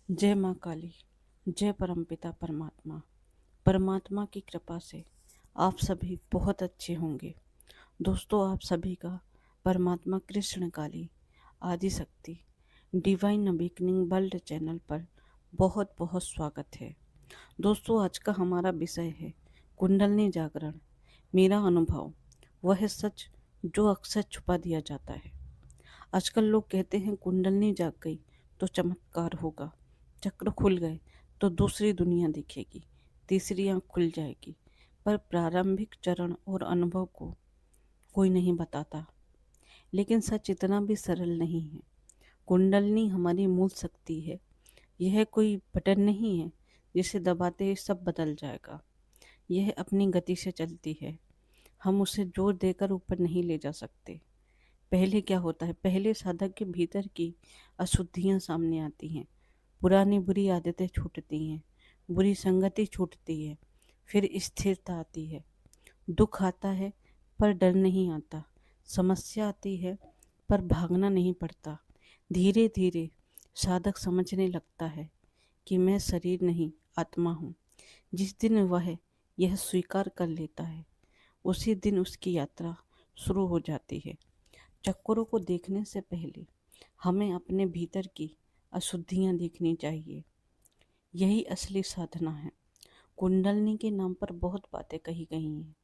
जय माँ काली। जय परमपिता परमात्मा। परमात्मा की कृपा से आप सभी बहुत अच्छे होंगे। दोस्तों, आप सभी का परमात्मा कृष्ण काली आदि शक्ति डिवाइन अवेकनिंग वर्ल्ड चैनल पर बहुत बहुत स्वागत है। दोस्तों, आज का हमारा विषय है कुंडलनी जागरण। मेरा अनुभव वह सच जो अक्सर छुपा दिया जाता है। आजकल लोग कहते हैं कुंडलनी जाग गई तो चमत्कार होगा, चक्र खुल गए तो दूसरी दुनिया दिखेगी, तीसरी आंख खुल जाएगी। पर प्रारंभिक चरण और अनुभव को कोई नहीं बताता। लेकिन सच इतना भी सरल नहीं है। कुंडलनी हमारी मूल शक्ति है। यह कोई बटन नहीं है जिसे दबाते ही सब बदल जाएगा। यह अपनी गति से चलती है। हम उसे जोर देकर ऊपर नहीं ले जा सकते। पहले क्या होता है, पहले साधक के भीतर की अशुद्धियां सामने आती हैं। पुरानी बुरी आदतें छूटती हैं, बुरी संगति छूटती है, फिर स्थिरता आती है। दुख आता है पर डर नहीं आता, समस्या आती है पर भागना नहीं पड़ता। धीरे धीरे साधक समझने लगता है कि मैं शरीर नहीं आत्मा हूँ। जिस दिन वह यह स्वीकार कर लेता है, उसी दिन उसकी यात्रा शुरू हो जाती है। चक्करों को देखने से पहले हमें अपने भीतर की अशुद्धियां देखनी चाहिए। यही असली साधना है। कुंडलनी के नाम पर बहुत बातें कही गई हैं।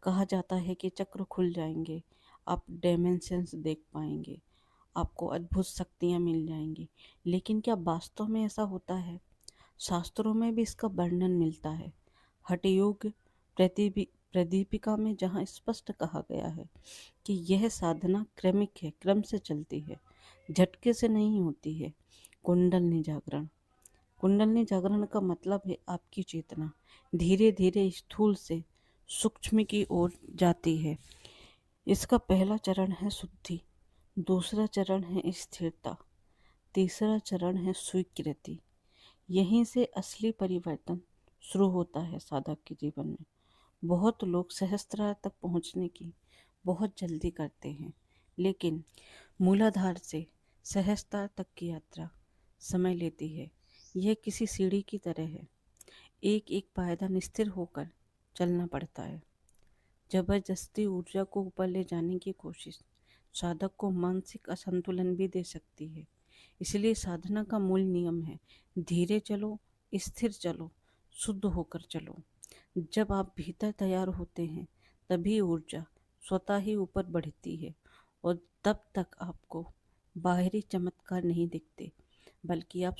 कहा जाता है कि चक्र खुल जाएंगे, आप डायमेंशंस देख पाएंगे, आपको अद्भुत शक्तियां मिल जाएंगी। लेकिन क्या वास्तव में ऐसा होता है? शास्त्रों में भी इसका वर्णन मिलता है। हठयोग प्रदीपिका में जहाँ स्पष्ट कहा गया है कि यह साधना क्रमिक है, क्रम से चलती है, झटके से नहीं होती है। कुंडलनी जागरण। कुंडलनी जागरण का मतलब है आपकी चेतना धीरे धीरे स्थूल से सूक्ष्म की ओर जाती है। इसका पहला चरण है शुद्धि, दूसरा चरण है स्थिरता, तीसरा चरण है स्वीकृति। यहीं से असली परिवर्तन शुरू होता है साधक के जीवन में। बहुत लोग सहस्त्रार तक पहुंचने की बहुत जल्दी करते हैं, लेकिन मूलाधार से सहस्त्रार तक की यात्रा समय लेती है। यह किसी सीढ़ी की तरह है। एक एक पायदान स्थिर होकर चलना पड़ता है। जबरदस्ती ऊर्जा को ऊपर ले जाने की कोशिश साधक को मानसिक असंतुलन भी दे सकती है। इसलिए साधना का मूल नियम है धीरे चलो, स्थिर चलो, शुद्ध होकर चलो। जब आप भीतर तैयार होते हैं तभी ऊर्जा स्वतः ही ऊपर बढ़ती है, और तब तक आपको बाहरी चमत्कार नहीं दिखते, बल्कि आप